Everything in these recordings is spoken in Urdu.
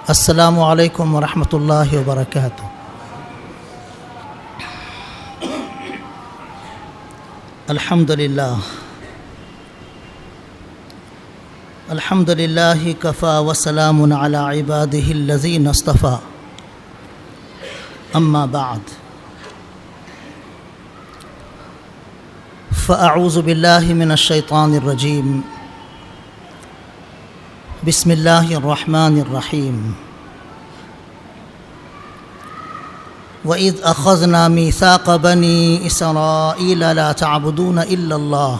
السلام علیکم ورحمۃ اللہ وبرکاتہ۔ الحمد للہ کفا وسلام علی عبادہ الذین اصطفیٰ، اما بعد فاعوذ باللہ من الشیطان الرجیم، بسم اللہ الرحمن الرحیم۔ وَإِذْ أَخَذْنَا مِيثَاقَ بَنِي إِسْرَائِيلَ لَا تَعْبُدُونَ إِلَّا اللَّهَ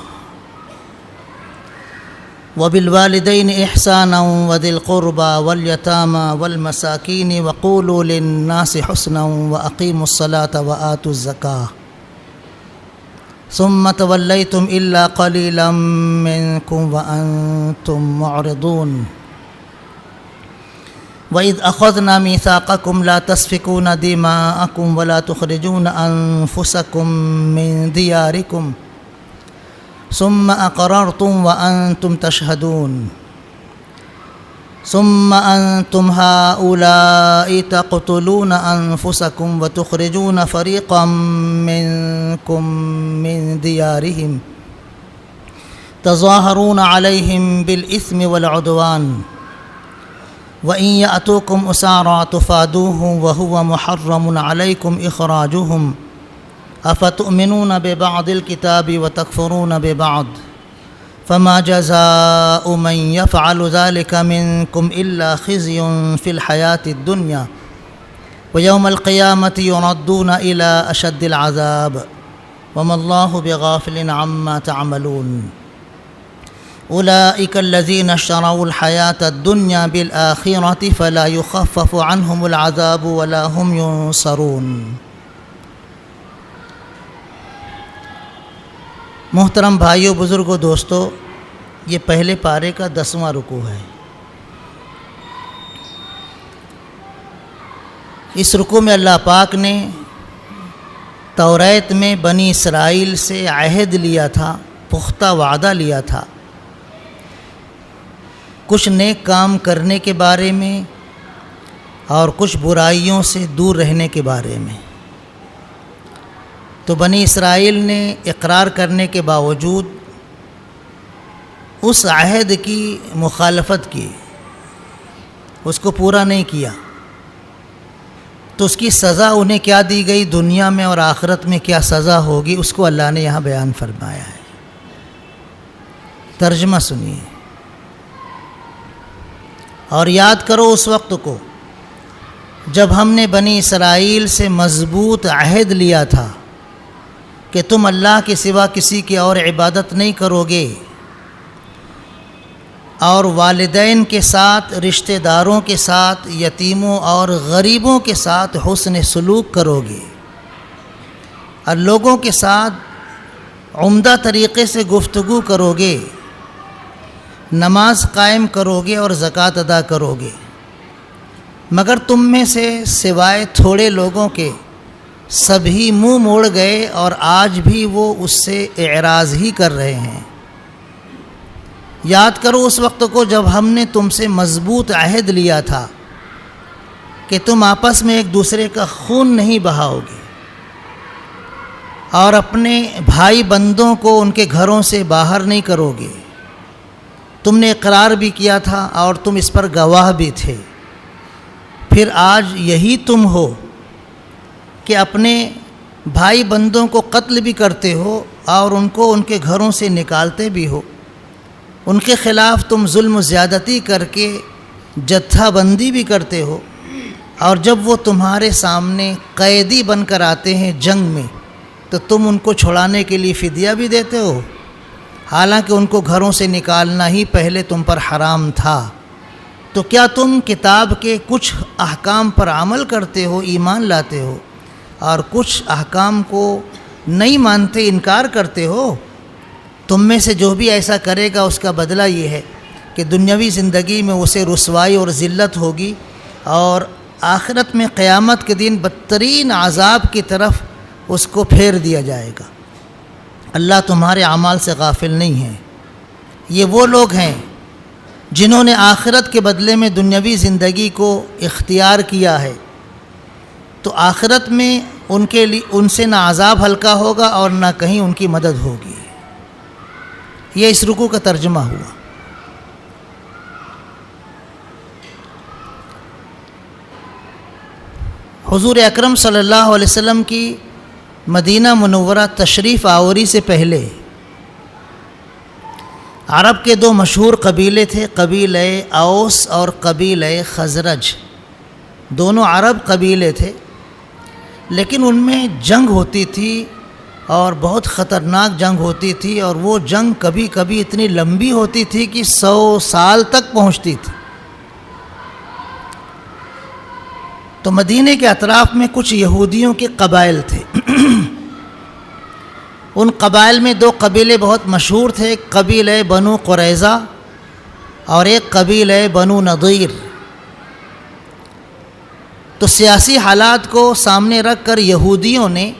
وَبِالْوَالِدَيْنِ إِحْسَانًا وَذِي الْقُرْبَى وَالْيَتَامَى وَالْمَسَاكِينِ وَقُولُوا لِلنَّاسِ حُسْنًا وَأَقِيمُوا الصَّلَاةَ وَآتُوا الزَّكَاةَ ثم توليتم إلا قليلا منكم وأنتم معرضون وإذ أخذنا ميثاقكم لا تسفكون دماءكم ولا تخرجون أنفسكم من دياركم ثم أقررتم وأنتم تشهدون ثم أنتم هؤلاء تقتلون أنفسكم وتخرجون فريقا منكم من ديارهم تظاهرون عليهم بالإثم والعدوان وإن يأتوكم أسارى تفادوهم وهو محرم عليكم إخراجهم أفتؤمنون ببعض الكتاب وتكفرون ببعض فما جزاء من يفعل ذلك منكم إلا خزي في الحياة الدنيا ويوم القيامة يردون إلى أشد العذاب وما الله بغافل عما تعملون أولئك الذين اشتروا الحياة الدنيا بالآخرة فلا يخفف عنهم العذاب ولا هم ينصرون۔ محترم بھائیوں، بزرگوں، دوستو، یہ پہلے پارے کا 10واں رکوع ہے۔ اس رکوع میں اللہ پاک نے توریت میں بنی اسرائیل سے عہد لیا تھا، پختہ وعدہ لیا تھا، کچھ نیک کام کرنے کے بارے میں اور کچھ برائیوں سے دور رہنے کے بارے میں۔ تو بنی اسرائیل نے اقرار کرنے کے باوجود اس عہد کی مخالفت کی، اس کو پورا نہیں کیا، تو اس کی سزا انہیں کیا دی گئی، دنیا میں اور آخرت میں کیا سزا ہوگی، اس کو اللہ نے یہاں بیان فرمایا ہے۔ ترجمہ سنیے اور یاد کرو اس وقت کو جب ہم نے بنی اسرائیل سے مضبوط عہد لیا تھا کہ تم اللہ کے سوا کسی کی اور عبادت نہیں کرو گے، اور والدین کے ساتھ، رشتہ داروں کے ساتھ، یتیموں اور غریبوں کے ساتھ حسن سلوک کرو گے، اور لوگوں کے ساتھ عمدہ طریقے سے گفتگو کرو گے، نماز قائم کرو گے اور زکوٰۃ ادا کرو گے۔ مگر تم میں سے سوائے تھوڑے لوگوں کے سبھی منہ موڑ گئے اور آج بھی وہ اس سے اعراض ہی کر رہے ہیں۔ یاد کرو اس وقت کو جب ہم نے تم سے مضبوط عہد لیا تھا کہ تم آپس میں ایک دوسرے کا خون نہیں بہاؤ گے اور اپنے بھائی بندوں کو ان کے گھروں سے باہر نہیں کرو گے۔ تم نے اقرار بھی کیا تھا اور تم اس پر گواہ بھی تھے، پھر آج یہی تم ہو کہ اپنے بھائی بندوں کو قتل بھی کرتے ہو اور ان کو ان کے گھروں سے نکالتے بھی ہو، ان کے خلاف تم ظلم و زیادتی کر کے جتھا بندی بھی کرتے ہو، اور جب وہ تمہارے سامنے قیدی بن کر آتے ہیں جنگ میں تو تم ان کو چھڑانے کے لیے فدیہ بھی دیتے ہو، حالانکہ ان کو گھروں سے نکالنا ہی پہلے تم پر حرام تھا۔ تو کیا تم کتاب کے کچھ احکام پر عمل کرتے ہو، ایمان لاتے ہو، اور کچھ احکام کو نہیں مانتے، انکار کرتے ہو؟ تم میں سے جو بھی ایسا کرے گا اس کا بدلہ یہ ہے کہ دنیاوی زندگی میں اسے رسوائی اور ذلت ہوگی، اور آخرت میں قیامت کے دن بدترین عذاب کی طرف اس کو پھیر دیا جائے گا۔ اللہ تمہارے اعمال سے غافل نہیں ہے۔ یہ وہ لوگ ہیں جنہوں نے آخرت کے بدلے میں دنیاوی زندگی کو اختیار کیا ہے تو آخرت میں ان کے لیے ان سے نہ عذاب ہلکا ہوگا اور نہ کہیں ان کی مدد ہوگی۔ یہ اس رکوع کا ترجمہ ہوا۔ حضور اکرم صلی اللہ علیہ وسلم کی مدینہ منورہ تشریف آوری سے پہلے عرب کے دو مشہور قبیلے تھے، قبیلہ اوس اور قبیلہ خزرج۔ دونوں عرب قبیلے تھے، لیکن ان میں جنگ ہوتی تھی اور بہت خطرناک جنگ ہوتی تھی، اور وہ جنگ کبھی کبھی اتنی لمبی ہوتی تھی کہ 100 سال تک پہنچتی تھی۔ تو مدینے کے اطراف میں کچھ یہودیوں کے قبائل تھے۔ ان قبائل میں دو قبیلے بہت مشہور تھے، ایک قبیلہ بنو قریظہ اور ایک قبیلہ بنو نضیر۔ تو سیاسی حالات کو سامنے رکھ کر یہودیوں نے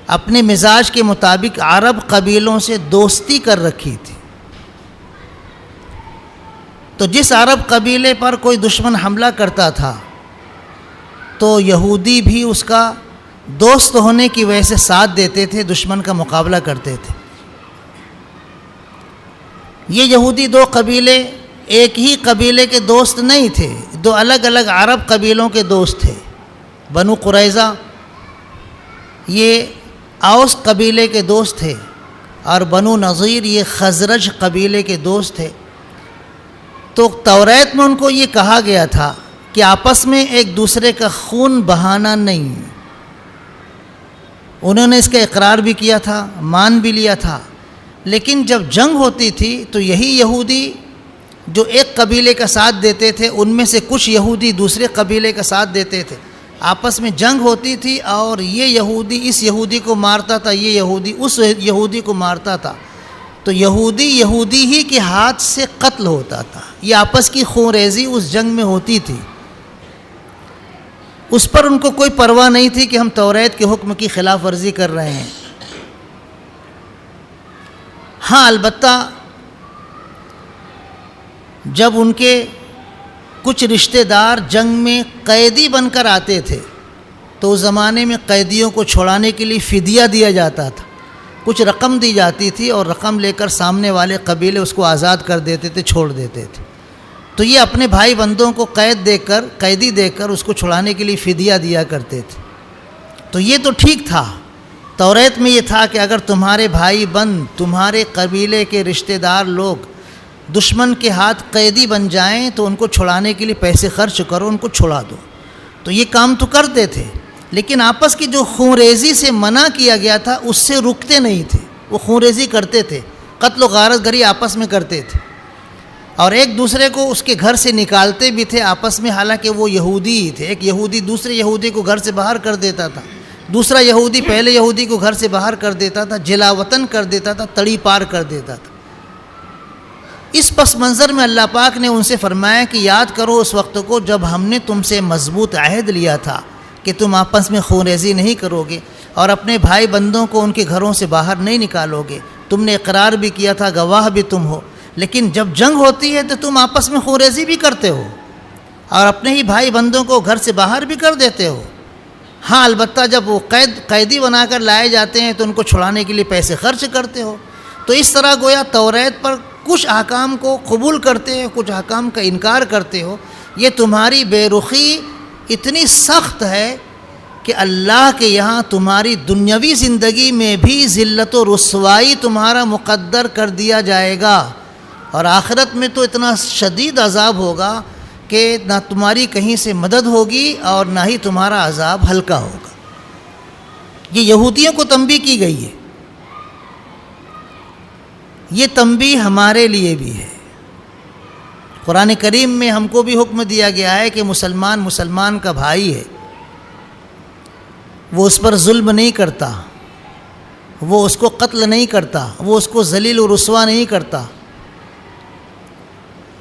اپنے مزاج کے مطابق عرب قبیلوں سے دوستی کر رکھی تھی۔ تو جس عرب قبیلے پر کوئی دشمن حملہ کرتا تھا تو یہودی بھی اس کا دوست ہونے کی وجہ سے ساتھ دیتے تھے، دشمن کا مقابلہ کرتے تھے۔ یہ یہودی دو قبیلے ایک ہی قبیلے کے دوست نہیں تھے، دو الگ الگ عرب قبیلوں کے دوست تھے۔ بنو قریظہ یہ اوس قبیلے کے دوست تھے، اور بنو نضیر یہ خزرج قبیلے کے دوست تھے۔ تو توریت میں ان کو یہ کہا گیا تھا کہ آپس میں ایک دوسرے کا خون بہانا نہیں۔ انہوں نے اس کا اقرار بھی کیا تھا، مان بھی لیا تھا، لیکن جب جنگ ہوتی تھی تو یہی یہودی جو ایک قبیلے کا ساتھ دیتے تھے، ان میں سے کچھ یہودی دوسرے قبیلے کا ساتھ دیتے تھے، آپس میں جنگ ہوتی تھی، اور یہ یہودی اس یہودی کو مارتا تھا، یہ یہودی اس یہودی کو مارتا تھا، تو یہودی یہودی ہی کے ہاتھ سے قتل ہوتا تھا۔ یہ آپس کی خون ریزی اس جنگ میں ہوتی تھی۔ اس پر ان کو کوئی پرواہ نہیں تھی کہ ہم توریت کے حکم کی خلاف ورزی کر رہے ہیں۔ ہاں البتہ جب ان کے کچھ رشتہ دار جنگ میں قیدی بن کر آتے تھے تو اس زمانے میں قیدیوں کو چھڑانے کے لیے فدیہ دیا جاتا تھا، کچھ رقم دی جاتی تھی، اور رقم لے کر سامنے والے قبیلے اس کو آزاد کر دیتے تھے، چھوڑ دیتے تھے۔ تو یہ اپنے بھائی بندوں کو قیدی دے کر اس کو چھڑانے کے لیے فدیہ دیا کرتے تھے۔ تو یہ تو ٹھیک تھا، توریت میں یہ تھا کہ اگر تمہارے بھائی بند، تمہارے قبیلے کے رشتہ دار لوگ دشمن کے ہاتھ قیدی بن جائیں تو ان کو چھڑانے کے لیے پیسے خرچ کرو، ان کو چھڑا دو۔ تو یہ کام تو کرتے تھے، لیکن آپس کی جو خون ریزی سے منع کیا گیا تھا اس سے رکتے نہیں تھے، وہ خون ریزی کرتے تھے، قتل و غارت گری آپس میں کرتے تھے، اور ایک دوسرے کو اس کے گھر سے نکالتے بھی تھے آپس میں، حالانکہ وہ یہودی ہی تھے۔ ایک یہودی دوسرے یہودی کو گھر سے باہر کر دیتا تھا، دوسرا یہودی پہلے یہودی کو گھر سے باہر کر دیتا تھا، جلا وطن کر دیتا تھا، تڑی پار کر دیتا تھا۔ اس پس منظر میں اللہ پاک نے ان سے فرمایا کہ یاد کرو اس وقت کو جب ہم نے تم سے مضبوط عہد لیا تھا کہ تم آپس میں خون ریزی نہیں کرو گے اور اپنے بھائی بندوں کو ان کے گھروں سے باہر نہیں نکالو گے۔ تم نے اقرار بھی کیا تھا، گواہ بھی تم ہو، لیکن جب جنگ ہوتی ہے تو تم آپس میں خون ریزی بھی کرتے ہو اور اپنے ہی بھائی بندوں کو گھر سے باہر بھی کر دیتے ہو۔ ہاں البتہ جب وہ قیدی بنا کر لائے جاتے ہیں تو ان کو چھڑانے کے لیے پیسے خرچ کرتے ہو۔ تو اس طرح گویا توریت پر کچھ احکام کو قبول کرتے ہو، کچھ احکام کا انکار کرتے ہو۔ یہ تمہاری بے رخی اتنی سخت ہے کہ اللہ کے یہاں تمہاری دنیاوی زندگی میں بھی ذلت و رسوائی تمہارا مقدر کر دیا جائے گا، اور آخرت میں تو اتنا شدید عذاب ہوگا کہ نہ تمہاری کہیں سے مدد ہوگی اور نہ ہی تمہارا عذاب ہلکا ہوگا۔ یہ یہودیوں کو تنبیہ کی گئی ہے، یہ تنبیہ ہمارے لیے بھی ہے۔ قرآن کریم میں ہم کو بھی حکم دیا گیا ہے کہ مسلمان کا بھائی ہے، وہ اس پر ظلم نہیں کرتا، وہ اس کو قتل نہیں کرتا، وہ اس کو ذلیل و رسوا نہیں کرتا۔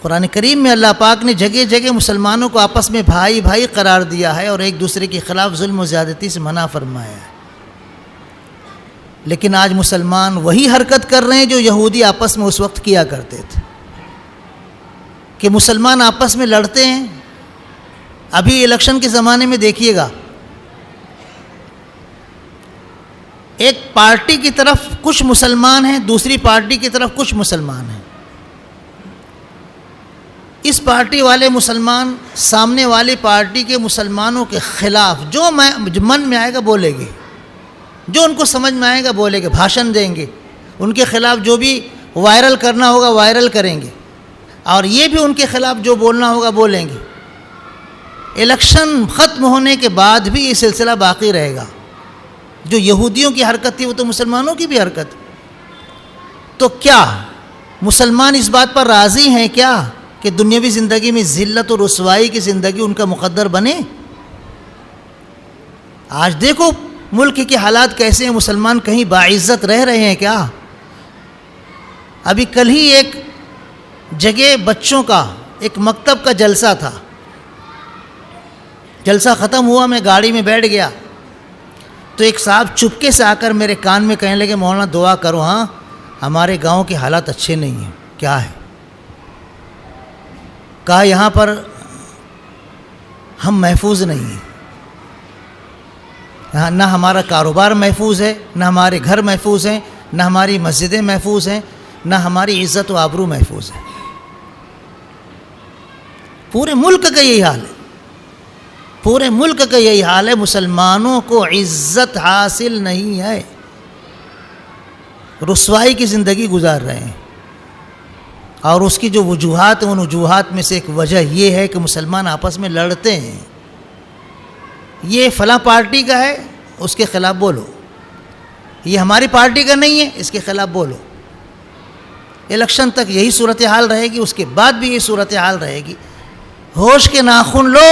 قرآن کریم میں اللہ پاک نے جگہ جگہ مسلمانوں کو آپس میں بھائی بھائی قرار دیا ہے اور ایک دوسرے کے خلاف ظلم و زیادتی سے منع فرمایا ہے۔ لیکن آج مسلمان وہی حرکت کر رہے ہیں جو یہودی آپس میں اس وقت کیا کرتے تھے۔ کہ مسلمان آپس میں لڑتے ہیں. ابھی الیکشن کے زمانے میں دیکھیے گا، ایک پارٹی کی طرف کچھ مسلمان ہیں، دوسری پارٹی کی طرف کچھ مسلمان ہیں. اس پارٹی والے مسلمان سامنے والی پارٹی کے مسلمانوں کے خلاف جو من میں آئے گا بولے گے، جو ان کو سمجھ میں آئے گا بولے گے، بھاشن دیں گے، ان کے خلاف جو بھی وائرل کرنا ہوگا وائرل کریں گے، اور یہ بھی ان کے خلاف جو بولنا ہوگا بولیں گے. الیکشن ختم ہونے کے بعد بھی یہ سلسلہ باقی رہے گا. جو یہودیوں کی حرکت تھی وہ تو مسلمانوں کی بھی حرکت. تو کیا مسلمان اس بات پر راضی ہیں کیا کہ دنیاوی زندگی میں ذلت و رسوائی کی زندگی ان کا مقدر بنے؟ آج دیکھو ملک کے حالات کیسے ہیں. مسلمان کہیں باعزت رہ رہے ہیں کیا؟ ابھی کل ہی ایک جگہ بچوں کا ایک مکتب کا جلسہ تھا. جلسہ ختم ہوا، میں گاڑی میں بیٹھ گیا تو ایک صاحب چپکے سے آ کر میرے کان میں کہنے لگے مولانا دعا کرو، ہاں ہمارے گاؤں کے حالات اچھے نہیں ہیں. کیا ہے؟ کہا یہاں پر ہم محفوظ نہیں ہیں، یہاں نہ ہمارا کاروبار محفوظ ہے، نہ ہمارے گھر محفوظ ہیں، نہ ہماری مسجدیں محفوظ ہیں، نہ ہماری عزت و آبرو محفوظ ہے. پورے ملک کا یہی حال ہے، پورے ملک کا یہی حال ہے. مسلمانوں کو عزت حاصل نہیں ہے، رسوائی کی زندگی گزار رہے ہیں. اور اس کی جو وجوہات ہیں ان وجوہات میں سے ایک وجہ یہ ہے کہ مسلمان آپس میں لڑتے ہیں. یہ فلاں پارٹی کا ہے اس کے خلاف بولو، یہ ہماری پارٹی کا نہیں ہے اس کے خلاف بولو. الیکشن تک یہی صورتحال رہے گی، اس کے بعد بھی یہی صورتحال رہے گی. ہوش کے ناخن لو.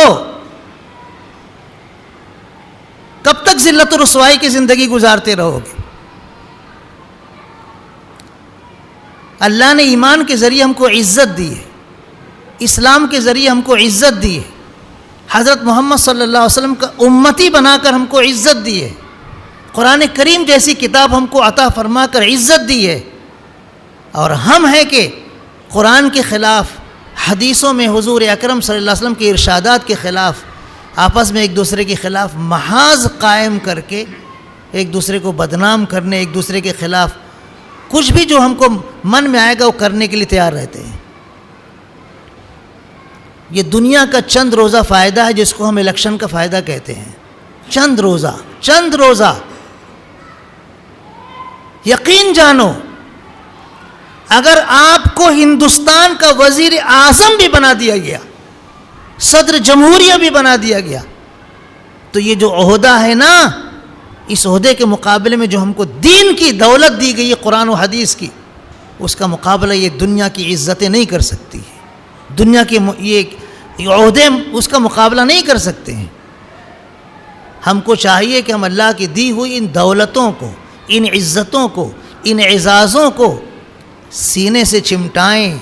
کب تک ذلت و رسوائی کی زندگی گزارتے رہو گے؟ اللہ نے ایمان کے ذریعے ہم کو عزت دی ہے، اسلام کے ذریعے ہم کو عزت دی ہے، حضرت محمد صلی اللہ علیہ وسلم کا امتی بنا کر ہم کو عزت دی ہے، قرآن کریم جیسی کتاب ہم کو عطا فرما کر عزت دی ہے. اور ہم ہیں کہ قرآن کے خلاف، حدیثوں میں حضور اکرم صلی اللہ علیہ وسلم کے ارشادات کے خلاف، آپس میں ایک دوسرے کے خلاف محاذ قائم کر کے ایک دوسرے کو بدنام کرنے، ایک دوسرے کے خلاف کچھ بھی جو ہم کو من میں آئے گا وہ کرنے کے لیے تیار رہتے ہیں. یہ دنیا کا چند روزہ فائدہ ہے جس کو ہم الیکشن کا فائدہ کہتے ہیں. چند روزہ. یقین جانو اگر آپ کو ہندوستان کا وزیر اعظم بھی بنا دیا گیا، صدر جمہوریہ بھی بنا دیا گیا، تو یہ جو عہدہ ہے نا، اس عہدے کے مقابلے میں جو ہم کو دین کی دولت دی گئی ہے قرآن و حدیث کی، اس کا مقابلہ یہ دنیا کی عزتیں نہیں کر سکتی. دنیا کے یہ عہدے اس کا مقابلہ نہیں کر سکتے ہیں. ہم کو چاہیے کہ ہم اللہ کی دی ہوئی ان دولتوں کو، ان عزتوں کو، ان اعزازوں کو سینے سے چمٹائیں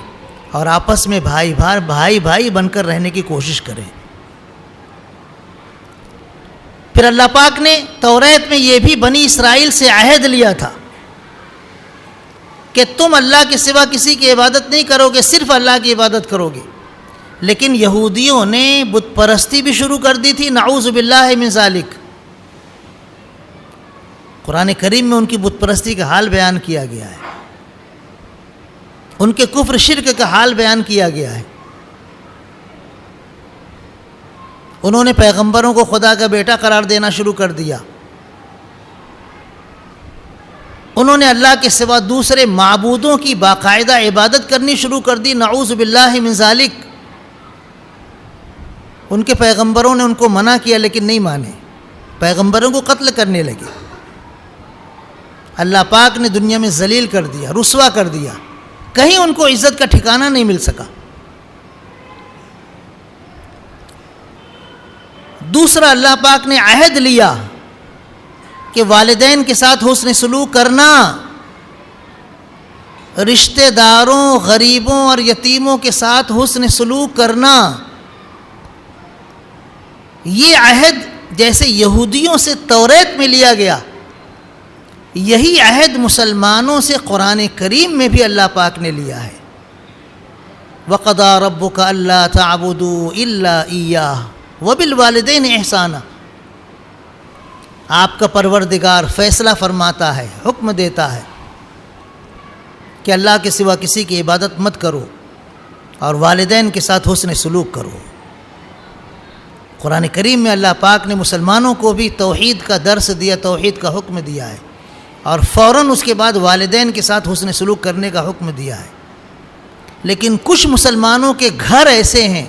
اور آپس میں بھائی بن کر رہنے کی کوشش کریں. پھر اللہ پاک نے توریت میں یہ بھی بنی اسرائیل سے عہد لیا تھا کہ تم اللہ کے سوا کسی کی عبادت نہیں کرو گے، صرف اللہ کی عبادت کرو گے. لیکن یہودیوں نے بت پرستی بھی شروع کر دی تھی، نعوذ باللہ من ذالک. قرآن کریم میں ان کی بت پرستی کا حال بیان کیا گیا ہے، ان کے کفر شرک کا حال بیان کیا گیا ہے. انہوں نے پیغمبروں کو خدا کا بیٹا قرار دینا شروع کر دیا. انہوں نے اللہ کے سوا دوسرے معبودوں کی باقاعدہ عبادت کرنی شروع کر دی، نعوذ باللہ من ذالک. ان کے پیغمبروں نے ان کو منع کیا لیکن نہیں مانے، پیغمبروں کو قتل کرنے لگے. اللہ پاک نے دنیا میں ذلیل کر دیا، رسوا کر دیا، کہیں ان کو عزت کا ٹھکانہ نہیں مل سکا. دوسرا اللہ پاک نے عہد لیا کہ والدین کے ساتھ حسن سلوک کرنا، رشتہ داروں، غریبوں اور یتیموں کے ساتھ حسن سلوک کرنا. یہ عہد جیسے یہودیوں سے توریت میں لیا گیا، یہی عہد مسلمانوں سے قرآن کریم میں بھی اللہ پاک نے لیا ہے. وَقَضَى رَبُّكَ أَلَّا تَعْبُدُوا إِلَّا إِيَّاهُ وَبِالْوَالِدَيْنِ إِحْسَانًا، آپ کا پروردگار فیصلہ فرماتا ہے، حکم دیتا ہے کہ اللہ کے سوا کسی کی عبادت مت کرو اور والدین کے ساتھ حسن سلوک کرو۔ قرآن کریم میں اللہ پاک نے مسلمانوں کو بھی توحید کا درس دیا، توحید کا حکم دیا ہے، اور فوراً اس کے بعد والدین کے ساتھ حسن سلوک کرنے کا حکم دیا ہے۔ لیکن کچھ مسلمانوں کے گھر ایسے ہیں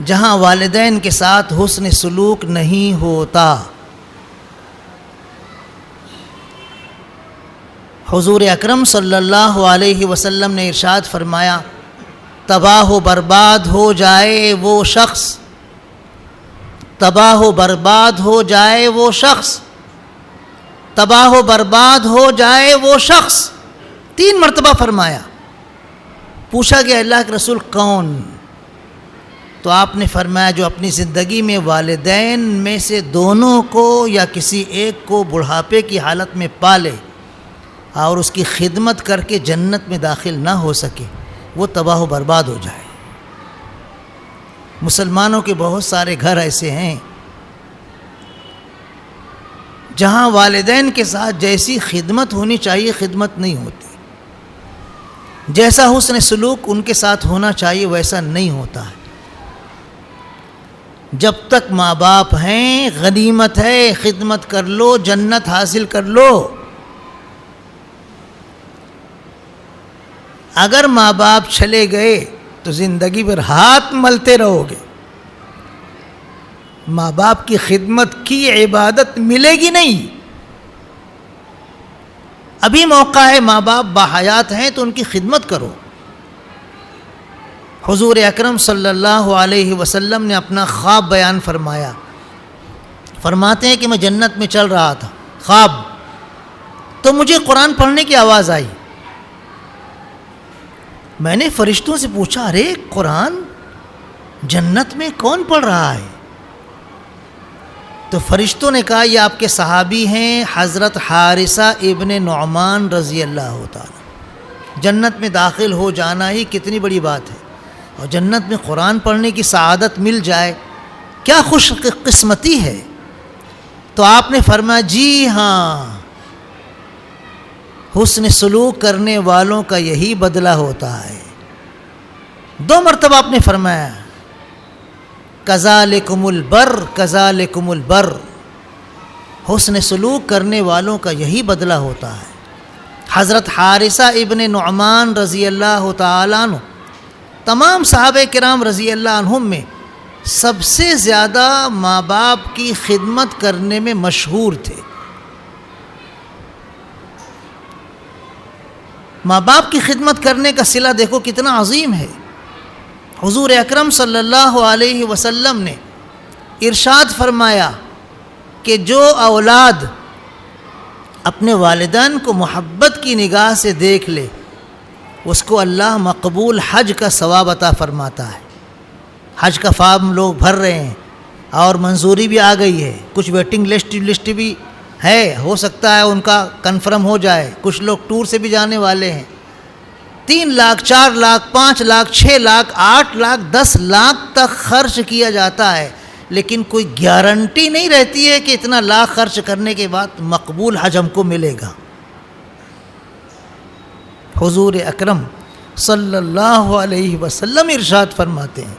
جہاں والدین کے ساتھ حسن سلوک نہیں ہوتا۔ حضور اکرم صلی اللہ علیہ وسلم نے ارشاد فرمایا، تباہ و برباد ہو جائے وہ شخص، تباہ و برباد ہو جائے وہ شخص، تباہ و برباد ہو جائے وہ شخص، 3 مرتبہ فرمایا۔ پوچھا کہ اللہ کے رسول کون؟ تو آپ نے فرمایا جو اپنی زندگی میں والدین میں سے دونوں کو یا کسی ایک کو بڑھاپے کی حالت میں پالے اور اس کی خدمت کر کے جنت میں داخل نہ ہو سکے، وہ تباہ و برباد ہو جائے۔ مسلمانوں کے بہت سارے گھر ایسے ہیں جہاں والدین کے ساتھ جیسی خدمت ہونی چاہیے خدمت نہیں ہوتی، جیسا حسن سلوک ان کے ساتھ ہونا چاہیے ویسا نہیں ہوتا ہے۔ جب تک ماں باپ ہیں غنیمت ہے، خدمت کر لو، جنت حاصل کر لو۔ اگر ماں باپ چلے گئے تو زندگی بھر ہاتھ ملتے رہو گے، ماں باپ کی خدمت کی عبادت ملے گی نہیں۔ ابھی موقع ہے، ماں باپ باحیات ہیں تو ان کی خدمت کرو۔ حضور اکرم صلی اللہ علیہ وسلم نے اپنا خواب بیان فرمایا، فرماتے ہیں کہ میں جنت میں چل رہا تھا، خواب، تو مجھے قرآن پڑھنے کی آواز آئی۔ میں نے فرشتوں سے پوچھا، ارے قرآن جنت میں کون پڑھ رہا ہے؟ تو فرشتوں نے کہا یہ آپ کے صحابی ہیں حضرت حارثہ ابن نعمان رضی اللہ تعالی، جنت میں داخل ہو جانا ہی کتنی بڑی بات ہے، اور جنت میں قرآن پڑھنے کی سعادت مل جائے کیا خوش قسمتی ہے۔ تو آپ نے فرمایا جی ہاں، حسن سلوک کرنے والوں کا یہی بدلہ ہوتا ہے۔ 2 مرتبہ آپ نے فرمایا کذالکم البر، کذالکم البر، حسن سلوک کرنے والوں کا یہی بدلہ ہوتا ہے۔ حضرت حارثہ ابن نعمان رضی اللہ تعالیٰ عنہ تمام صحابہ کرام رضی اللہ عنہم میں سب سے زیادہ ماں باپ کی خدمت کرنے میں مشہور تھے۔ ماں باپ کی خدمت کرنے کا صلہ دیکھو کتنا عظیم ہے۔ حضور اکرم صلی اللہ علیہ وسلم نے ارشاد فرمایا کہ جو اولاد اپنے والدین کو محبت کی نگاہ سے دیکھ لے اس کو اللہ مقبول حج کا ثواب عطا فرماتا ہے۔ حج کا فارم لوگ بھر رہے ہیں اور منظوری بھی آ گئی ہے، کچھ ویٹنگ لسٹ بھی ہے، ہو سکتا ہے ان کا کنفرم ہو جائے، کچھ لوگ ٹور سے بھی جانے والے ہیں۔ 3 لاکھ 4 لاکھ 5 لاکھ 6 لاکھ 8 لاکھ 10 لاکھ تک خرچ کیا جاتا ہے، لیکن کوئی گارنٹی نہیں رہتی ہے کہ اتنا لاکھ خرچ کرنے کے بعد مقبول حج ہم کو ملے گا۔ حضور اکرم صلی اللہ علیہ وسلم ارشاد فرماتے ہیں،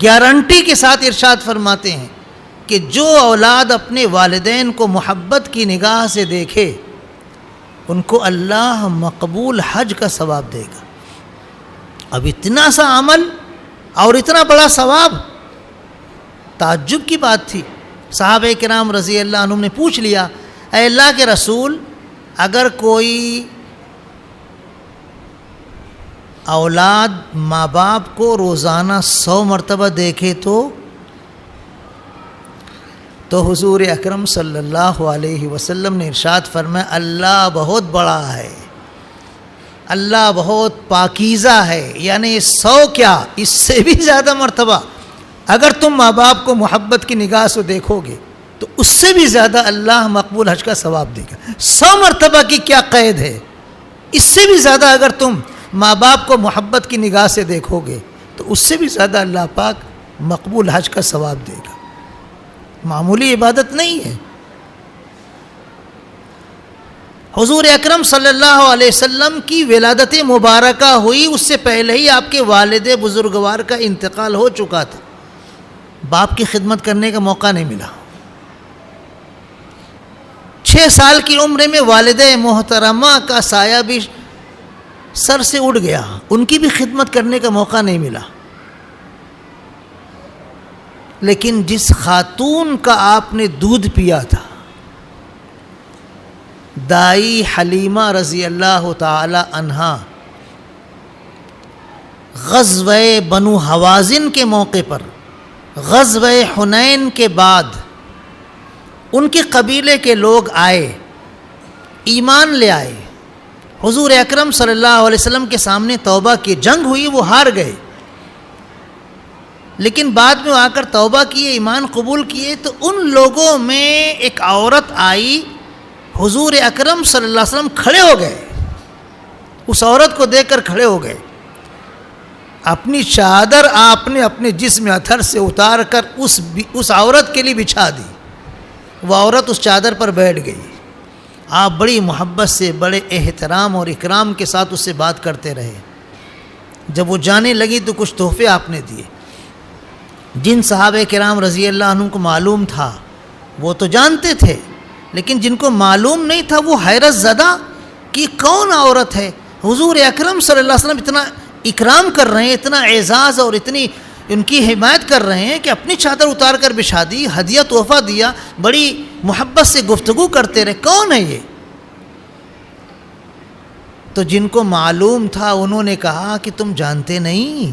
گارنٹی کے ساتھ ارشاد فرماتے ہیں کہ جو اولاد اپنے والدین کو محبت کی نگاہ سے دیکھے ان کو اللہ مقبول حج کا ثواب دے گا۔ اب اتنا سا عمل اور اتنا بڑا ثواب، تعجب کی بات تھی۔ صحابہ کرام رضی اللہ عنہم نے پوچھ لیا، اے اللہ کے رسول، اگر کوئی اولاد ماں باپ کو روزانہ 100 مرتبہ دیکھے تو حضور اکرم صلی اللہ علیہ وسلم نے ارشاد فرمایا اللہ بہت بڑا ہے، اللہ بہت پاکیزہ ہے، یعنی 100 کیا اس سے بھی زیادہ مرتبہ اگر تم ماں باپ کو محبت کی نگاہ سے دیکھو گے تو اس سے بھی زیادہ اللہ مقبول حج کا ثواب دے گا۔ 100 مرتبہ کی کیا قید ہے، اس سے بھی زیادہ اگر تم ماں باپ کو محبت کی نگاہ سے دیکھو گے تو اس سے بھی زیادہ اللہ پاک مقبول حج کا ثواب دے گا. معمولی عبادت نہیں ہے. حضور اکرم صلی اللہ علیہ وسلم کی ولادت مبارکہ ہوئی، اس سے پہلے ہی آپ کے والد بزرگوار کا انتقال ہو چکا تھا. باپ کی خدمت کرنے کا موقع نہیں ملا. 6 سال کی عمر میں والد محترمہ کا سایہ بھی سر سے اڑ گیا، ان کی بھی خدمت کرنے کا موقع نہیں ملا. لیکن جس خاتون کا آپ نے دودھ پیا تھا، دائی حلیمہ رضی اللہ تعالی عنہا، غزوہ بنو حوازن کے موقع پر، غزوہ حنین کے بعد ان کے قبیلے کے لوگ آئے، ایمان لے آئے، حضور اکرم صلی اللہ علیہ وسلم کے سامنے توبہ کی. جنگ ہوئی، وہ ہار گئے، لیکن بعد میں آ کر توبہ کیے، ایمان قبول کیے. تو ان لوگوں میں ایک عورت آئی، حضور اکرم صلی اللہ علیہ وسلم کھڑے ہو گئے، اس عورت کو دیکھ کر کھڑے ہو گئے. اپنی چادر آپ نے اپنے جسم اتھر سے اتار کر اس عورت کے لیے بچھا دی. وہ عورت اس چادر پر بیٹھ گئی. آپ بڑی محبت سے، بڑے احترام اور اکرام کے ساتھ اس سے بات کرتے رہے. جب وہ جانے لگی تو کچھ تحفے آپ نے دیے. جن صحابہ کرام رضی اللہ عنہ کو معلوم تھا وہ تو جانتے تھے، لیکن جن کو معلوم نہیں تھا وہ حیرت زدہ کہ کون عورت ہے. حضور اکرم صلی اللہ علیہ وسلم اتنا اکرام کر رہے ہیں، اتنا اعزاز اور اتنی ان کی حمایت کر رہے ہیں کہ اپنی چادر اتار کر بچھا دی، ہدیہ تحفہ دیا، بڑی محبت سے گفتگو کرتے رہے. کون ہے یہ؟ تو جن کو معلوم تھا انہوں نے کہا کہ تم جانتے نہیں،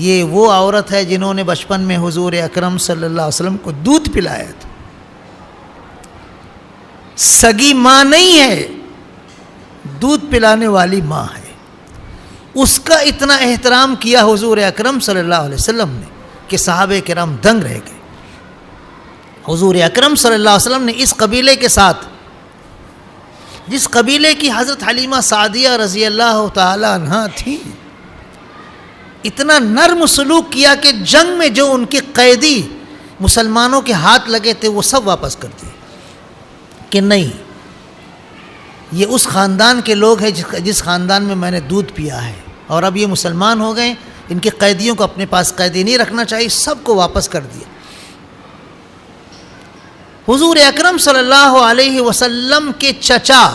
یہ وہ عورت ہے جنہوں نے بچپن میں حضور اکرم صلی اللہ علیہ وسلم کو دودھ پلایا تھا. سگی ماں نہیں ہے، دودھ پلانے والی ماں ہے. اس کا اتنا احترام کیا حضور اکرم صلی اللہ علیہ وسلم نے کہ صحابہ کرام دنگ رہ گئے. حضور اکرم صلی اللہ علیہ وسلم نے اس قبیلے کے ساتھ، جس قبیلے کی حضرت حلیمہ سعدیہ رضی اللہ تعالی عنہا تھی، اتنا نرم سلوک کیا کہ جنگ میں جو ان کے قیدی مسلمانوں کے ہاتھ لگے تھے وہ سب واپس کر دیے کہ نہیں، یہ اس خاندان کے لوگ ہیں جس خاندان میں میں نے دودھ پیا ہے، اور اب یہ مسلمان ہو گئے، ان کے قیدیوں کو اپنے پاس قیدی نہیں رکھنا چاہیے. سب کو واپس کر دیا. حضور اکرم صلی اللہ علیہ وسلم کے چچا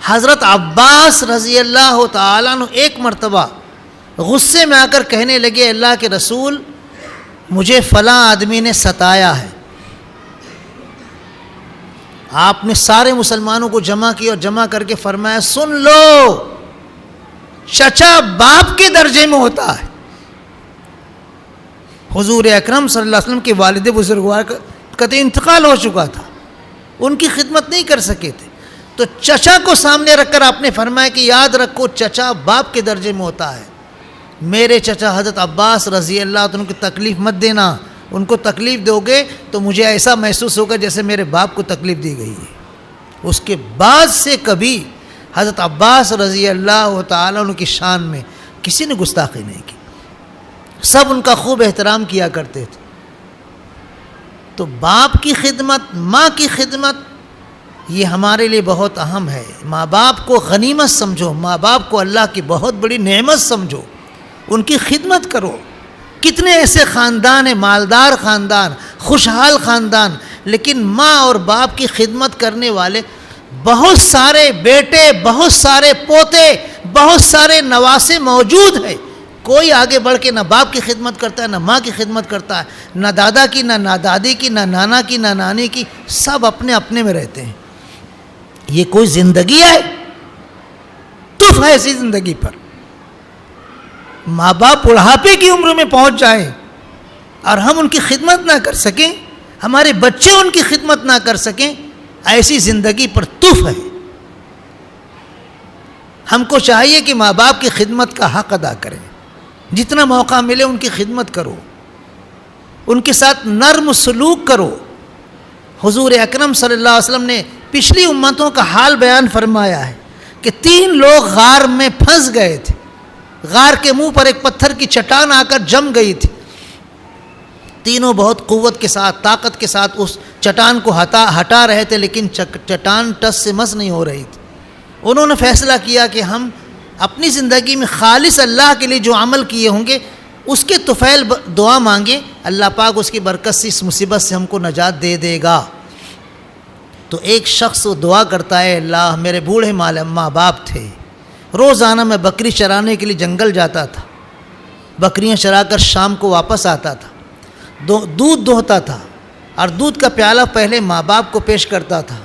حضرت عباس رضی اللہ تعالیٰ عنہ ایک مرتبہ غصے میں آ کر کہنے لگے، اللہ کے رسول، مجھے فلاں آدمی نے ستایا ہے. آپ نے سارے مسلمانوں کو جمع کیا اور جمع کر کے فرمایا، سن لو، چچا باپ کے درجے میں ہوتا ہے. حضور اکرم صلی اللہ علیہ وسلم کے والد بزرگوار کا تو انتقال ہو چکا تھا، ان کی خدمت نہیں کر سکے تھے. تو چچا کو سامنے رکھ کر آپ نے فرمایا کہ یاد رکھو، چچا باپ کے درجے میں ہوتا ہے. میرے چچا حضرت عباس رضی اللہ عنہ کو تکلیف مت دینا، ان کو تکلیف دو گے تو مجھے ایسا محسوس ہوگا جیسے میرے باپ کو تکلیف دی گئی ہے. اس کے بعد سے کبھی حضرت عباس رضی اللہ تعالیٰ عنہ کی شان میں کسی نے گستاخی نہیں کی، سب ان کا خوب احترام کیا کرتے تھے. تو باپ کی خدمت، ماں کی خدمت، یہ ہمارے لیے بہت اہم ہے. ماں باپ کو غنیمت سمجھو، ماں باپ کو اللہ کی بہت بڑی نعمت سمجھو، ان کی خدمت کرو. کتنے ایسے خاندان ہیں، مالدار خاندان، خوشحال خاندان، لیکن ماں اور باپ کی خدمت کرنے والے بہت سارے بیٹے، بہت سارے پوتے، بہت سارے نواسے موجود ہیں. کوئی آگے بڑھ کے نہ باپ کی خدمت کرتا ہے، نہ ماں کی خدمت کرتا ہے، نہ دادا کی، نہ نادادی کی، نہ نانا کی، نہ نانی کی. سب اپنے اپنے میں رہتے ہیں. یہ کوئی زندگی ہے؟ تف ہے ایسی زندگی پر. ماں باپ بڑھاپے کی عمر میں پہنچ جائیں اور ہم ان کی خدمت نہ کر سکیں، ہمارے بچے ان کی خدمت نہ کر سکیں، ایسی زندگی پر تف ہے. ہم کو چاہیے کہ ماں باپ کی خدمت کا حق ادا کریں. جتنا موقع ملے ان کی خدمت کرو، ان کے ساتھ نرم سلوک کرو. حضور اکرم صلی اللہ علیہ وسلم نے پچھلی امتوں کا حال بیان فرمایا ہے کہ 3 لوگ غار میں پھنس گئے تھے. غار کے منہ پر ایک پتھر کی چٹان آ کر جم گئی تھی. تینوں بہت قوت کے ساتھ، طاقت کے ساتھ اس چٹان کو ہٹا رہے تھے، لیکن چٹان ٹس سے مس نہیں ہو رہی تھی. انہوں نے فیصلہ کیا کہ ہم اپنی زندگی میں خالص اللہ کے لیے جو عمل کیے ہوں گے اس کے طفیل دعا مانگیں، اللہ پاک اس کی برکت سے اس مصیبت سے ہم کو نجات دے دے گا. تو ایک شخص دعا کرتا ہے، اللہ میرے بوڑھے ماں باپ تھے، روزانہ میں بکری چرانے کے لیے جنگل جاتا تھا، بکریاں چرا کر شام کو واپس آتا تھا، دودھ دوہتا تھا، اور دودھ کا پیالہ پہلے ماں باپ کو پیش کرتا تھا،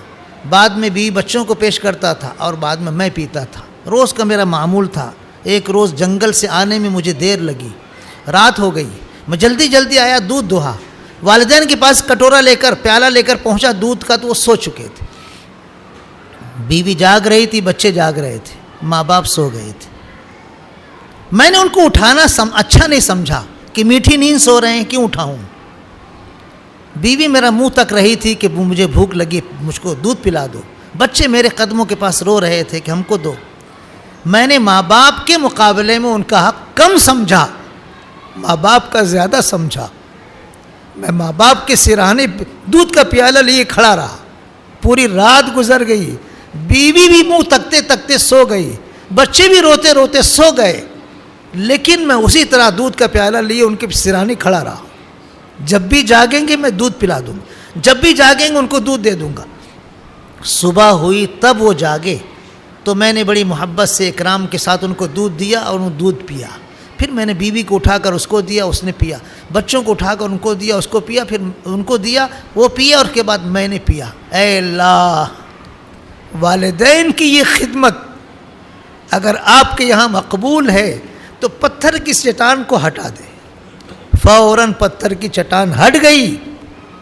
بعد میں بیوی بچوں کو پیش کرتا تھا، اور بعد میں پیتا تھا. روز کا میرا معمول تھا. ایک روز جنگل سے آنے میں مجھے دیر لگی، رات ہو گئی، میں جلدی آیا، دودھ دوہا، والدین کے پاس کٹورا لے کر پیالہ لے کر پہنچا دودھ کا، تو وہ سو چکے تھے. بیوی جاگ رہی تھی، بچے جاگ رہے تھے، ماں باپ سو گئے تھے. میں نے ان کو اٹھانا اچھا نہیں سمجھا کہ میٹھی نیند سو رہے ہیں، کیوں اٹھاؤں. بیوی میرا منہ تک رہی تھی کہ مجھے بھوک لگی، مجھ کو دودھ پلا دو. بچے میرے قدموں کے پاس رو رہے تھے کہ ہم کو دو. میں نے ماں باپ کے مقابلے میں ان کا حق کم سمجھا، ماں باپ کا زیادہ سمجھا. میں ماں باپ کے سرانے دودھ کا پیالہ لیے کھڑا رہا. پوری رات گزر گئی، بیوی بھی منہ تکتے تکتے سو گئی، بچے بھی روتے روتے سو گئے، لیکن میں اسی طرح دودھ کا پیالہ لیے ان کے سرانے کھڑا رہا. جب بھی جاگیں گے میں دودھ پلا دوں گا، جب بھی جاگیں گے ان کو دودھ دے دوں گا. صبح ہوئی تب وہ جاگے تو میں نے بڑی محبت سے اکرام کے ساتھ ان کو دودھ دیا اور انہوں نے دودھ پیا. پھر میں نے بیوی کو اٹھا کر اس کو دیا، اس نے پیا. بچوں کو اٹھا کر ان کو دیا، اس کو پیا. پھر ان کو دیا، وہ پیا، اور اس کے بعد میں نے پیا. اے اللہ، والدین کی یہ خدمت اگر آپ کے یہاں مقبول ہے تو پتھر کی چٹان کو ہٹا دے. فوراً پتھر کی چٹان ہٹ گئی.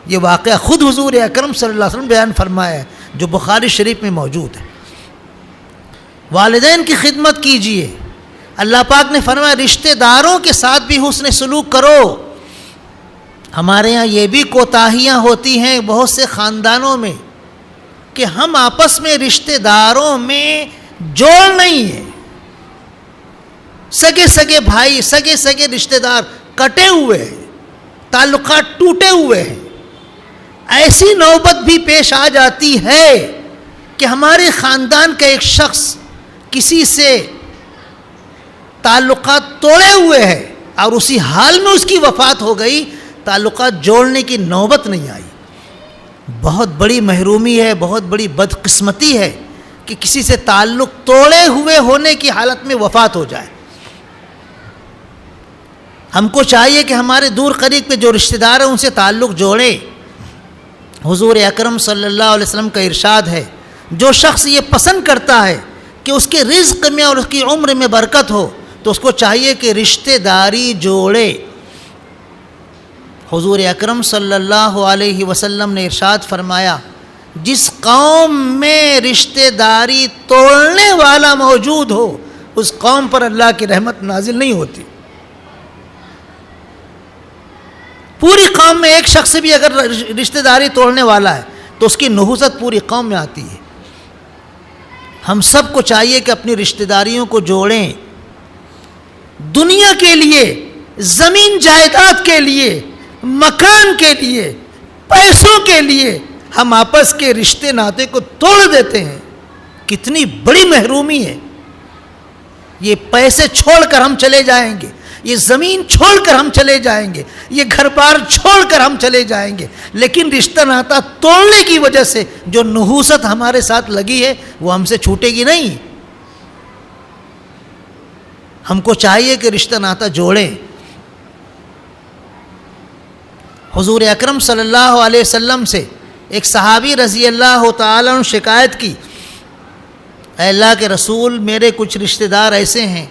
یہ واقعہ خود حضور اکرم صلی اللہ علیہ وسلم بیان فرمایا ہے، جو بخاری شریف میں موجود ہے. والدین کی خدمت کیجئے. اللہ پاک نے فرمایا رشتہ داروں کے ساتھ بھی حسن سلوک کرو. ہمارے ہاں یہ بھی کوتاہیاں ہوتی ہیں بہت سے خاندانوں میں کہ ہم آپس میں رشتہ داروں میں جوڑ نہیں ہے. سگے بھائی، سگے رشتہ دار کٹے ہوئے ہیں، تعلقات ٹوٹے ہوئے ہیں. ایسی نوبت بھی پیش آ جاتی ہے کہ ہمارے خاندان کا ایک شخص کسی سے تعلقات توڑے ہوئے ہے اور اسی حال میں اس کی وفات ہو گئی، تعلقات جوڑنے کی نوبت نہیں آئی. بہت بڑی محرومی ہے، بہت بڑی بدقسمتی ہے کہ کسی سے تعلق توڑے ہوئے ہونے کی حالت میں وفات ہو جائے. ہم کو چاہیے کہ ہمارے دور قریب کے جو رشتہ دار ہیں ان سے تعلق جوڑیں. حضور اکرم صلی اللہ علیہ وسلم کا ارشاد ہے، جو شخص یہ پسند کرتا ہے کہ اس کے رزق میں اور اس کی عمر میں برکت ہو تو اس کو چاہیے کہ رشتہ داری جوڑے. حضور اکرم صلی اللہ علیہ وسلم نے ارشاد فرمایا، جس قوم میں رشتہ داری توڑنے والا موجود ہو اس قوم پر اللہ کی رحمت نازل نہیں ہوتی. پوری قوم میں ایک شخص بھی اگر رشتہ داری توڑنے والا ہے تو اس کی نحوست پوری قوم میں آتی ہے. ہم سب کو چاہیے کہ اپنی رشتہ داریوں کو جوڑیں. دنیا کے لیے، زمین جائیداد کے لیے، مکان کے لیے، پیسوں کے لیے ہم آپس کے رشتے ناطے کو توڑ دیتے ہیں. کتنی بڑی محرومی ہے. یہ پیسے چھوڑ کر ہم چلے جائیں گے، یہ زمین چھوڑ کر ہم چلے جائیں گے، یہ گھر بار چھوڑ کر ہم چلے جائیں گے، لیکن رشتہ ناتا توڑنے کی وجہ سے جو نحوست ہمارے ساتھ لگی ہے وہ ہم سے چھوٹے گی نہیں. ہم کو چاہیے کہ رشتہ ناتا جوڑیں. حضور اکرم صلی اللہ علیہ وسلم سے ایک صحابی رضی اللہ تعالیٰ عنہ شکایت کی، اے اللہ کے رسول، میرے کچھ رشتہ دار ایسے ہیں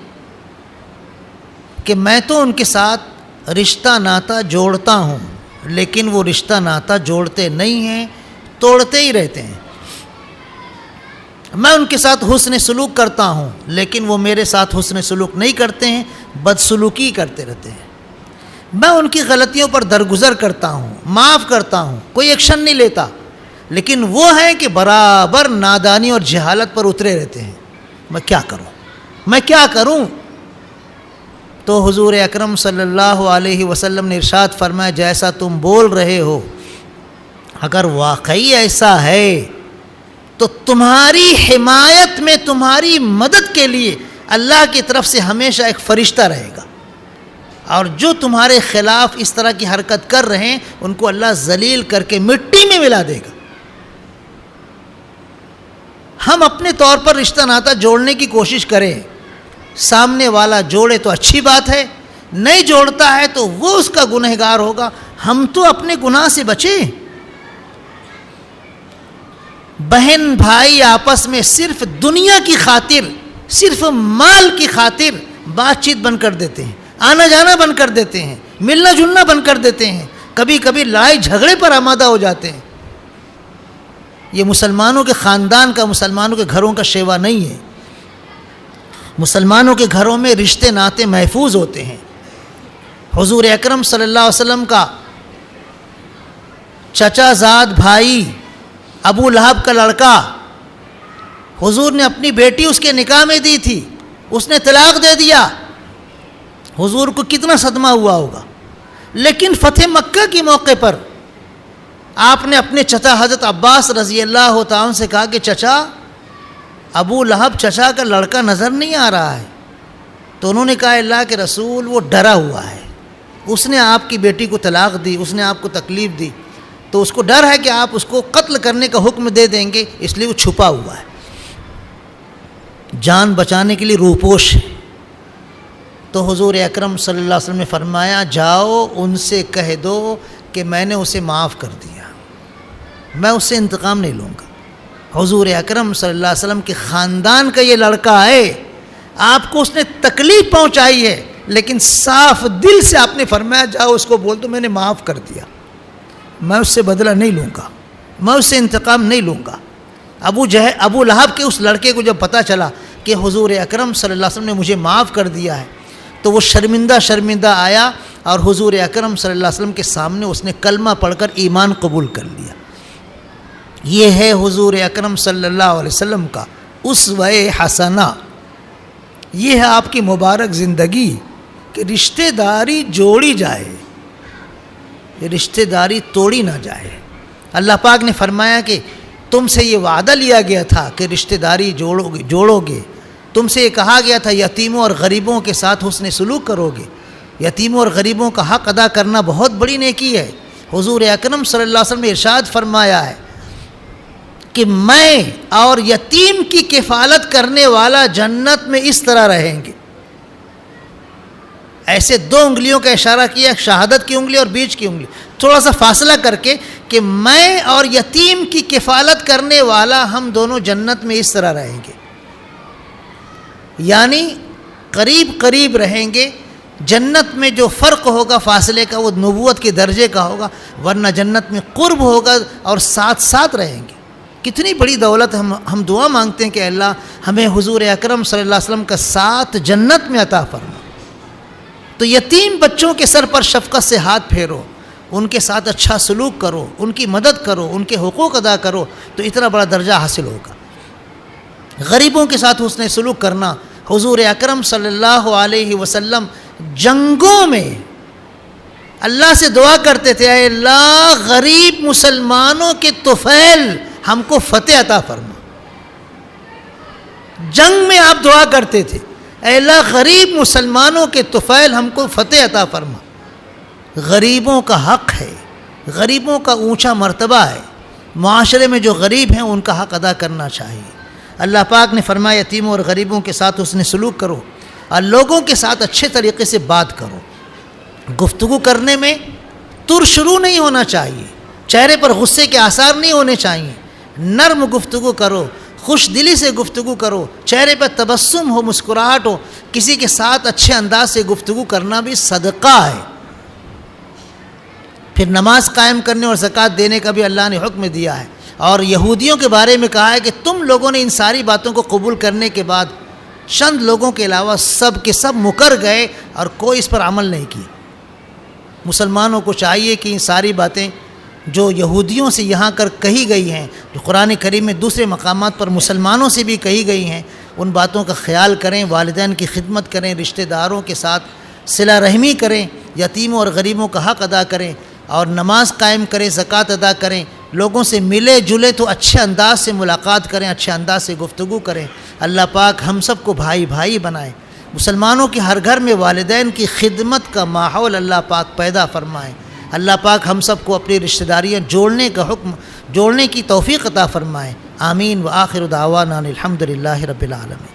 کہ میں تو ان کے ساتھ رشتہ ناتا جوڑتا ہوں لیکن وہ رشتہ ناتا جوڑتے نہیں ہیں، توڑتے ہی رہتے ہیں. میں ان کے ساتھ حسن سلوک کرتا ہوں لیکن وہ میرے ساتھ حسن سلوک نہیں کرتے ہیں، بدسلوکی کرتے رہتے ہیں. میں ان کی غلطیوں پر درگزر کرتا ہوں، معاف کرتا ہوں، کوئی ایکشن نہیں لیتا، لیکن وہ ہیں کہ برابر نادانی اور جہالت پر اترے رہتے ہیں. میں کیا کروں؟ تو حضور اکرم صلی اللہ علیہ وسلم نے ارشاد فرمایا جیسا تم بول رہے ہو اگر واقعی ایسا ہے تو تمہاری حمایت میں تمہاری مدد کے لیے اللہ کی طرف سے ہمیشہ ایک فرشتہ رہے گا، اور جو تمہارے خلاف اس طرح کی حرکت کر رہے ہیں ان کو اللہ ذلیل کر کے مٹی میں ملا دے گا۔ ہم اپنے طور پر رشتہ ناتا جوڑنے کی کوشش کریں، سامنے والا جوڑے تو اچھی بات ہے، نہیں جوڑتا ہے تو وہ اس کا گنہگار ہوگا، ہم تو اپنے گناہ سے بچیں۔ بہن بھائی آپس میں صرف دنیا کی خاطر، صرف مال کی خاطر بات چیت بند کر دیتے ہیں، آنا جانا بند کر دیتے ہیں، ملنا جلنا بند کر دیتے ہیں، کبھی کبھی لڑائی جھگڑے پر آمادہ ہو جاتے ہیں۔ یہ مسلمانوں کے خاندان کا، مسلمانوں کے گھروں کا شیوا نہیں ہے۔ مسلمانوں کے گھروں میں رشتے ناتے محفوظ ہوتے ہیں۔ حضور اکرم صلی اللہ علیہ وسلم کا چچا زاد بھائی ابو لہب کا لڑکا، حضور نے اپنی بیٹی اس کے نکاح میں دی تھی، اس نے طلاق دے دیا، حضور کو کتنا صدمہ ہوا ہوگا۔ لیکن فتح مکہ کے موقع پر آپ نے اپنے چچا حضرت عباس رضی اللہ تعالیٰ سے کہا کہ چچا، ابو لہب چچا کا لڑکا نظر نہیں آ رہا ہے۔ تو انہوں نے کہا اللہ کے رسول وہ ڈرا ہوا ہے، اس نے آپ کی بیٹی کو طلاق دی، اس نے آپ کو تکلیف دی، تو اس کو ڈر ہے کہ آپ اس کو قتل کرنے کا حکم دے دیں گے، اس لیے وہ چھپا ہوا ہے، جان بچانے کے لیے روپوش ہے۔ تو حضور اکرم صلی اللہ علیہ وسلم نے فرمایا جاؤ ان سے کہہ دو کہ میں نے اسے معاف کر دیا، میں اس سے انتقام نہیں لوں گا۔ حضور اکرم صلی اللہ علیہ وسلم کے خاندان کا یہ لڑکا ہے، آپ کو اس نے تکلیف پہنچائی ہے، لیکن صاف دل سے آپ نے فرمایا جاؤ اس کو بول دو میں نے معاف کر دیا، میں اس سے بدلہ نہیں لوں گا، میں اس سے انتقام نہیں لوں گا۔ ابو لہب کے اس لڑکے کو جب پتہ چلا کہ حضور اکرم صلی اللہ علیہ وسلم نے مجھے معاف کر دیا ہے تو وہ شرمندہ آیا اور حضور اکرم صلی اللہ علیہ وسلم کے سامنے اس نے کلمہ پڑھ کر ایمان قبول کر لیا۔ یہ ہے حضور اکرم صلی اللہ علیہ وسلم کا اسوہ حسنہ، یہ ہے آپ کی مبارک زندگی کہ رشتہ داری جوڑی جائے، یہ رشتہ داری توڑی نہ جائے۔ اللہ پاک نے فرمایا کہ تم سے یہ وعدہ لیا گیا تھا کہ رشتہ داری جوڑو گے، تم سے یہ کہا گیا تھا یتیموں اور غریبوں کے ساتھ حسن سلوک کرو گے، یتیموں اور غریبوں کا حق ادا کرنا بہت بڑی نیکی ہے۔ حضور اکرم صلی اللہ علیہ وسلم نے ارشاد فرمایا ہے کہ میں اور یتیم کی کفالت کرنے والا جنت میں اس طرح رہیں گے۔ ایسے دو انگلیوں کا اشارہ کیا، شہادت کی انگلی اور بیچ کی انگلی، تھوڑا سا فاصلہ کر کے کہ میں اور یتیم کی کفالت کرنے والا ہم دونوں جنت میں اس طرح رہیں گے، یعنی قریب قریب رہیں گے۔ جنت میں جو فرق ہوگا فاصلے کا وہ نبوت کے درجے کا ہوگا، ورنہ جنت میں قرب ہوگا اور ساتھ ساتھ رہیں گے۔ کتنی بڑی دولت ہم دعا مانگتے ہیں کہ اللہ ہمیں حضور اکرم صلی اللہ علیہ وسلم کا ساتھ جنت میں عطا فرما۔ تو یتیم بچوں کے سر پر شفقت سے ہاتھ پھیرو، ان کے ساتھ اچھا سلوک کرو، ان کی مدد کرو، ان کے حقوق ادا کرو، تو اتنا بڑا درجہ حاصل ہوگا۔ غریبوں کے ساتھ حسن سلوک کرنا، حضور اکرم صلی اللہ علیہ وسلم جنگوں میں اللہ سے دعا کرتے تھے اے اللہ غریب مسلمانوں کے طفیل ہم کو فتح عطا فرما۔ جنگ میں آپ دعا کرتے تھے اے اللہ غریب مسلمانوں کے طفیل ہم کو فتح عطا فرما۔ غریبوں کا حق ہے، غریبوں کا اونچا مرتبہ ہے، معاشرے میں جو غریب ہیں ان کا حق ادا کرنا چاہیے۔ اللہ پاک نے فرمایا یتیموں اور غریبوں کے ساتھ حسن سلوک کرو اور لوگوں کے ساتھ اچھے طریقے سے بات کرو۔ گفتگو کرنے میں شروع نہیں ہونا چاہیے، چہرے پر غصے کے آثار نہیں ہونے چاہیے، نرم گفتگو کرو، خوش دلی سے گفتگو کرو، چہرے پر تبسم ہو، مسکراہٹ ہو۔ کسی کے ساتھ اچھے انداز سے گفتگو کرنا بھی صدقہ ہے۔ پھر نماز قائم کرنے اور زکوٰۃ دینے کا بھی اللہ نے حکم دیا ہے، اور یہودیوں کے بارے میں کہا ہے کہ تم لوگوں نے ان ساری باتوں کو قبول کرنے کے بعد چند لوگوں کے علاوہ سب کے سب مکر گئے اور کوئی اس پر عمل نہیں کیا۔ مسلمانوں کو چاہیے کہ ان ساری باتیں جو یہودیوں سے یہاں کر کہی گئی ہیں، جو قرآن کریم میں دوسرے مقامات پر مسلمانوں سے بھی کہی گئی ہیں، ان باتوں کا خیال کریں، والدین کی خدمت کریں، رشتہ داروں کے ساتھ صلہ رحمی کریں، یتیموں اور غریبوں کا حق ادا کریں، اور نماز قائم کریں، زکوٰۃ ادا کریں، لوگوں سے ملے جلے تو اچھے انداز سے ملاقات کریں، اچھے انداز سے گفتگو کریں۔ اللہ پاک ہم سب کو بھائی بھائی بنائے، مسلمانوں کے ہر گھر میں والدین کی خدمت کا ماحول اللہ پاک پیدا فرمائے۔ اللہ پاک ہم سب کو اپنی رشتہ داریاں جوڑنے کی توفیق عطا فرمائے۔ آمین۔ وآخر دعوانا الحمد للہ رب العالمین۔